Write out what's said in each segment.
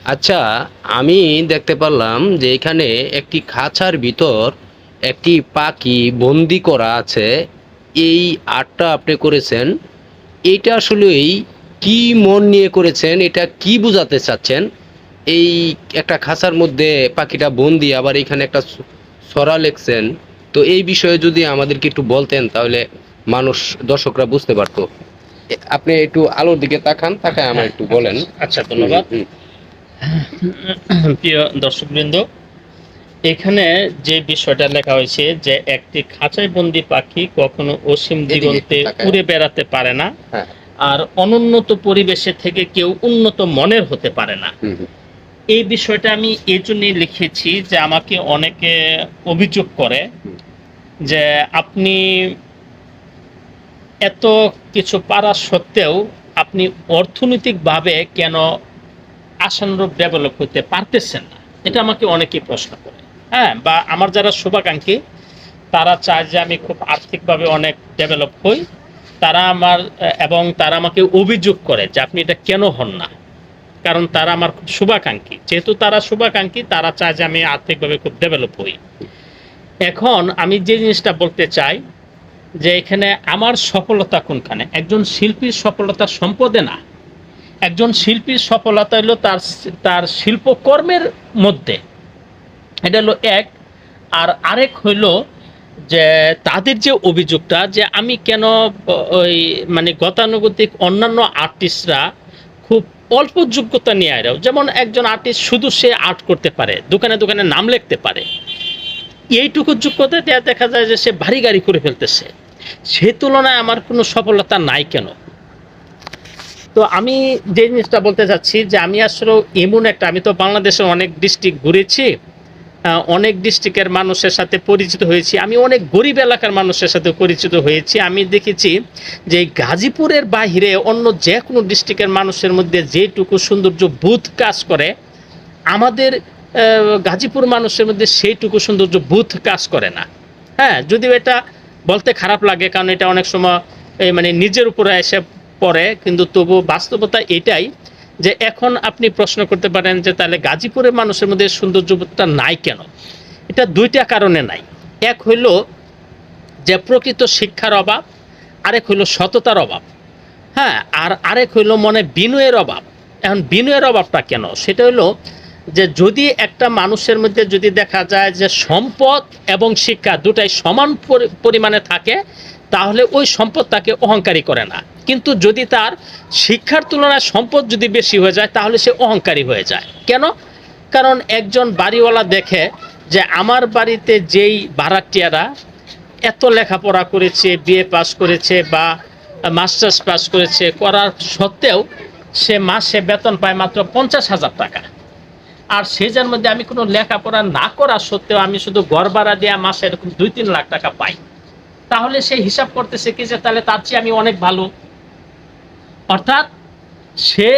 আচ্ছা, আমি দেখতে পারলাম যে এখানে একটি খাঁচার ভিতর একটি পাখি বন্দি করা আছে। এই আর্টটা আপনি করেছেন, এইটা আসলেই কি মন নিয়ে করেছেন? এটা কি বোঝাতে চাচ্ছেন? এই একটা খাঁচার মধ্যে পাখিটা বন্দি, আবার এখানে একটা ছড়া লিখছেন। তো এই বিষয়ে যদি আমাদেরকে একটু বলতেন তাহলে মানুষ, দর্শকরা বুঝতে পারতো। আপনি একটু আলোর দিকে তাকান, তাকায় আমার হ্যাঁ, একটু বলেন। আচ্ছা, হুম, হুম, ধন্যবাদ। হুম। প্রিয় দর্শকবৃন্দ, এখানে যে বিষয়টা লেখা হয়েছে যে একটি খাঁচায় বন্দি পাখি কখনো অসীম এদিকে একটু দিগন্তে তাকায়। উড়ে বেড়াতে পারে না, হ্যাঁ। আর অনুন্নত পরিবেশে থেকে কেউ উন্নত মনের হতে পারে না। হুম, হুম। এই বিষয়টা আমি এই জন্যই লিখেছি যে আমাকে অনেকে অভিযোগ করে হুম। যে আপনি এত কিছু পারা সত্ত্বেও আপনি অর্থনৈতিকভাবে কেন আশানুরূপ ডেভেলপ করতে পারতেছেন না। এটা আমাকে অনেকেই প্রশ্ন করে। হ্যাঁ, বা আমার যারা শুভাকাঙ্ক্ষী তারা চায় যে আমি খুব আর্থিকভাবে অনেক ডেভেলপ হই। তারা আমার এবং তারা আমাকে অভিযোগ করে যে আপনি এটা কেন হন না। কারণ তারা আমার খুব শুভাকাঙ্ক্ষী, যেহেতু তারা শুভাকাঙ্ক্ষী তারা চায় যে আমি আর্থিকভাবে খুব ডেভেলপ হই। এখন আমি যে জিনিসটা বলতে চাই যে এখানে আমার সফলতা কোনখানে? একজন শিল্পীর সফলতা সম্পদে না। একজন শিল্পীর সফলতা হলো তার তার শিল্পকর্মের মধ্যে। এটা হলো এক। আর আরেক হইল যে তাদের যে অভিযোগটা যে আমি কেন ওই মানে গতানুগতিক অন্যান্য আর্টিস্টরা খুব অল্প যোগ্যতা নিয়ে আয়রাও, যেমন একজন আর্টিস্ট শুধু সে আর্ট করতে পারে, দোকানে দোকানে নাম লিখতে পারে, এইটুকু যোগ্যতা দেওয়া দেখা যায় যে সে ভারী গাড়ি করে ফেলতেছে। সেই তুলনায় আমার কোনো সফলতা নাই কেন? তো আমি যে জিনিসটা বলতে চাচ্ছি যে আমি আসলে এমন একটা, আমি তো বাংলাদেশের অনেক ডিস্ট্রিক্ট ঘুরেছি, অনেক ডিস্ট্রিক্টের মানুষের সাথে পরিচিত হয়েছি, আমি অনেক গরিব এলাকার মানুষের সাথে পরিচিত হয়েছি। আমি দেখেছি যে গাজীপুরের বাহিরে অন্য যে কোনো ডিস্ট্রিক্টের মানুষের মধ্যে যেটুকু সৌন্দর্য বোধ কাজ করে, আমাদের গাজীপুর মানুষের মধ্যে সেইটুকু সৌন্দর্য বোধ কাজ করে না। হ্যাঁ, যদিও এটা বলতে খারাপ লাগে, কারণ এটা অনেক সময় মানে নিজের উপরে এসে পড়ে, কিন্তু তবু বাস্তবতা এটাই যে এখন আপনি প্রশ্ন করতে পারেন যে তাহলে গাজীপুরের মানুষের মধ্যে সৌন্দর্যবোধটা নাই কেন? এটা দুইটা কারণে নাই। এক হইল যে প্রকৃত শিক্ষার অভাব, আরেক হইল সততার অভাব। হ্যাঁ, আর আরেক হইল মনে বিনয়ের অভাব। এখন বিনয়ের অভাবটা কেন? সেটা হলো যে যদি একটা মানুষের মধ্যে যদি দেখা যায় যে সম্পদ এবং শিক্ষা দুটাই সমান পরিমাণে থাকে, তাহলে ওই সম্পদ তাকে অহংকারী করে না। কিন্তু যদি তার শিক্ষার তুলনায় সম্পদ যদি বেশি হয়ে যায় তাহলে সে অহংকারী হয়ে যায়। কেন? কারণ একজন বাড়িওয়ালা দেখে যে আমার বাড়িতে যেই ভাড়াটিয়ারা এত লেখাপড়া করেছে, বিএ পাস করেছে বা মাস্টার্স পাস করেছে, করার সত্ত্বেও সে মাসে বেতন পায় মাত্র 50,000 টাকা। আর সে যার মধ্যে আমি কোনো লেখাপড়া না করা সত্ত্বেও আমি শুধু ঘর ভাড়া দিয়ে মাসে এরকম 2-3 লাখ টাকা পাই। তাহলে সে হিসাব করতেছে কি যে তাহলে তার চেয়ে আমি অনেক ভালো। অর্থাৎ সে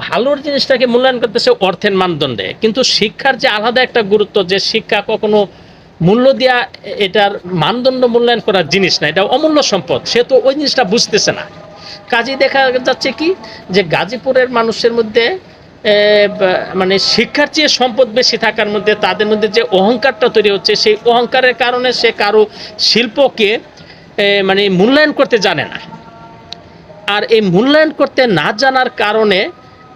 ভালোর জিনিসটাকে মূল্যায়ন করতেছে অর্থের মানদণ্ডে, কিন্তু শিক্ষার যে আলাদা একটা গুরুত্ব, যে শিক্ষা কখনো মূল্য দেওয়া, এটার মানদণ্ড মূল্যায়ন করার জিনিস না, এটা অমূল্য সম্পদ, সে তো ওই জিনিসটা বুঝতেছে না। কাজেই দেখা যাচ্ছে কি যে গাজীপুরের মানুষের মধ্যে মানে শিক্ষার চেয়ে সম্পদ বেশি থাকার মধ্যে তাদের মধ্যে যে অহংকারটা তৈরি হচ্ছে, সেই অহংকারের কারণে সে কারো শিল্পকে মানে মূল্যায়ন করতে জানে না। আর এই মূল্যায়ন করতে না জানার কারণে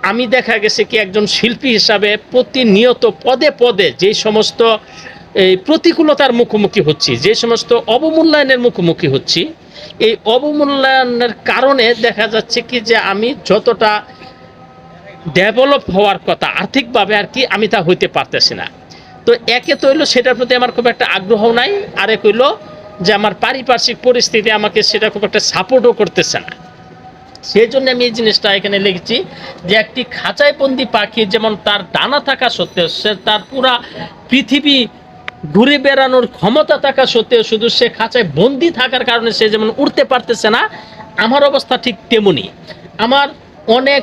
আমি দেখা গেছে কি একজন শিল্পী হিসাবে প্রতিনিয়ত পদে পদে যেই সমস্ত এই প্রতিকূলতার মুখোমুখি হচ্ছি, যে সমস্ত অবমূল্যায়নের মুখোমুখি হচ্ছি, এই অবমূল্যায়নের কারণে দেখা যাচ্ছে কি যে আমি যতটা ডেভেলপ হওয়ার কথা আর্থিকভাবে আর কি, আমি তা হইতে পারতেছি না। তো একে তো হইলো সেটার প্রতি আমার খুব একটা আগ্রহ নাই, আরেক হইলো যে আমার পারিপার্শ্বিক পরিস্থিতি আমাকে সেটা খুব একটা সাপোর্টও করতেছে না। সেই জন্য আমি এই জিনিসটা এখানে লিখেছি যে একটি খাঁচায় বন্দি পাখি যেমন তার ডানা থাকা সত্ত্বেও, সে তার পুরা পৃথিবী ঘুরে বেড়ানোর ক্ষমতা থাকা সত্ত্বেও শুধু সে খাঁচায় বন্দি থাকার কারণে সে যেমন উঠতে পারতেছে না, আমার অবস্থা ঠিক তেমনি। আমার অনেক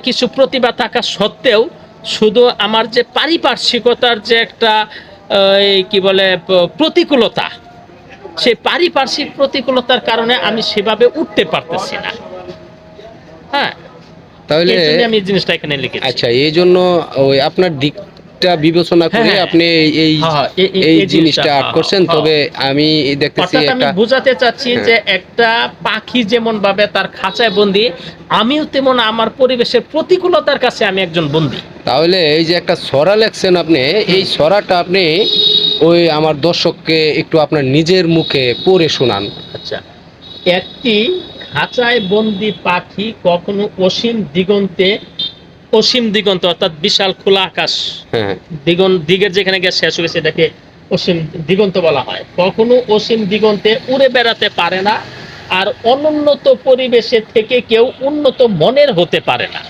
কিছু প্রতিভা থাকা সত্ত্বেও শুধু আমার যে পারিপার্শ্বিকতার যে একটা কি বলে প্রতিকূলতা, সেই পারিপার্শ্বিক প্রতিকূলতার কারণে আমি সেভাবে উঠতে পারতেছি না। হ্যাঁ, তাহলে এই জন্য আমি এই জিনিসটা এখানে লিখেছি। আচ্ছা, এই জন্য ওই আপনার দিকটা বিবেচনা করে হ্যাঁ, আপনি এই হ্যাঁ, এই জিনিসটা, জিনিসটা আর্ট হ্যাঁ, করছেন। হ্যাঁ। তবে আমি দেখতেছি অর্থাৎ আমি একটা বোঝাতে চাচ্ছি হ্যাঁ। যে একটা পাখি যেমন ভাবে তার খাঁচায় বন্দি, আমিও তেমন আমার পরিবেশের প্রতিকূলতার কাছে আমি একজন বন্দি। তাহলে এই যে একটা ছড়া লেখছেন আপনি, এই ছড়াটা আপনি ওই আমার দর্শককে একটু আপনার নিজের মুখে পড়ে শোনান। আচ্ছা, একটি খাঁচায় বন্দি পাখি কখনো অসীম দিগন্ত অর্থাৎ বিশাল খোলা আকাশ, হ্যাঁ, দিগের যেখানে গিয়ে শেষ হয়ে গেছে এটাকে অসীম দিগন্ত বলা হয়, কখনো অসীম দিগন্তে উড়ে বেড়াতে পারে না, আর অনুন্নত পরিবেশে থেকে কেউ উন্নত মনের হতে পারে না।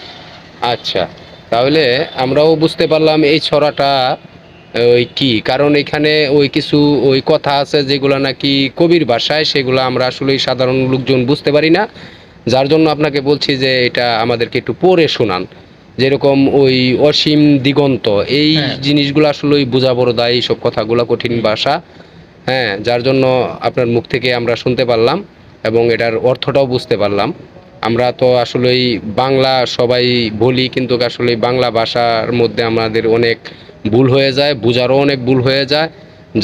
আচ্ছা, তাহলে আমরাও বুঝতে পারলাম এই ছড়াটা ওই কি, কারণ এখানে ওই কিছু ওই কথা আছে যেগুলো নাকি কবির ভাষায়, সেগুলো আমরা আসলে সাধারণ লোকজন বুঝতে পারি না। যার জন্য আপনাকে বলছি যে এটা আমাদেরকে একটু পড়ে শোনান। যেরকম ওই অসীম দিগন্ত, এই হ্যাঁ। জিনিসগুলো আসলে বোঝা বড় দায়, এইসব কথাগুলো কঠিন ভাষা। হ্যাঁ, যার জন্য আপনার মুখ থেকে আমরা শুনতে পারলাম এবং এটার অর্থটাও বুঝতে পারলাম। আমরা তো আসলেই বাংলা সবাই বলি, কিন্তু আসলে বাংলা ভাষার মধ্যে আমাদের অনেক ভুল হয়ে যায়, বোঝারও অনেক ভুল হয়ে যায়।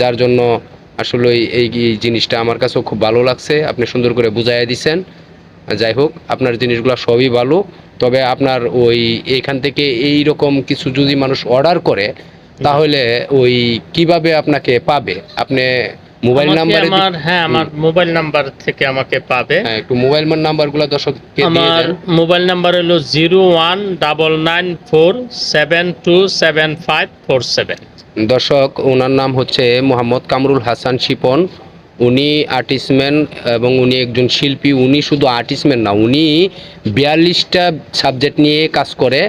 যার জন্য আসলে এই জিনিসটা আমার কাছেও খুব ভালো লাগছে, আপনি সুন্দর করে বুঝাইয়া দিছেন। যাই হোক, আপনার জিনিসগুলো সবই ভালো। তবে আপনার ওই এইখান থেকে এই রকম কিছু যদি মানুষ অর্ডার করে, তাহলে ওই কিভাবে আপনাকে পাবে? আপনি মোবাইল আমাকে নাম্বারে আমার মোবাইল নাম্বার থেকে আমাকে পাবে। হ্যাঁ, একটু মোবাইল নাম্বারগুলো দর্শককে দিয়ে আমার দেন। মোবাইল নাম্বার হলো 019947275547। দর্শক, ওনার নাম হচ্ছে মোহাম্মদ কামরুল হাসান শিপন। উনি আর্টিস্টম্যান এবং উনি একজন শিল্পী। উনি শুধু আর্টিস্টম্যান না, উনি 42টা সাবজেক্ট নিয়ে কাজ করে।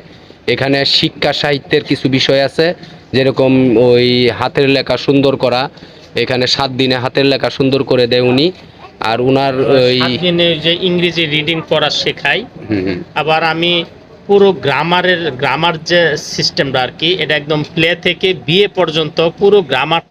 এখানে শিক্ষা সাহিত্যের কিছু বিষয় আছে, যেরকম ওই হাতের লেখা সুন্দর করা, এখানে 7 দিনে হাতের লেখা সুন্দর করে দেয় উনি। আর উনার ওই 7 দিনে যে ইংরেজি রিডিং পড়া শেখাই। হুম হুম। আবার আমি পুরো গ্রামার যে সিস্টেমটা আর কি, এটা একদম প্লে থেকে বিএ পর্যন্ত পুরো গ্রামার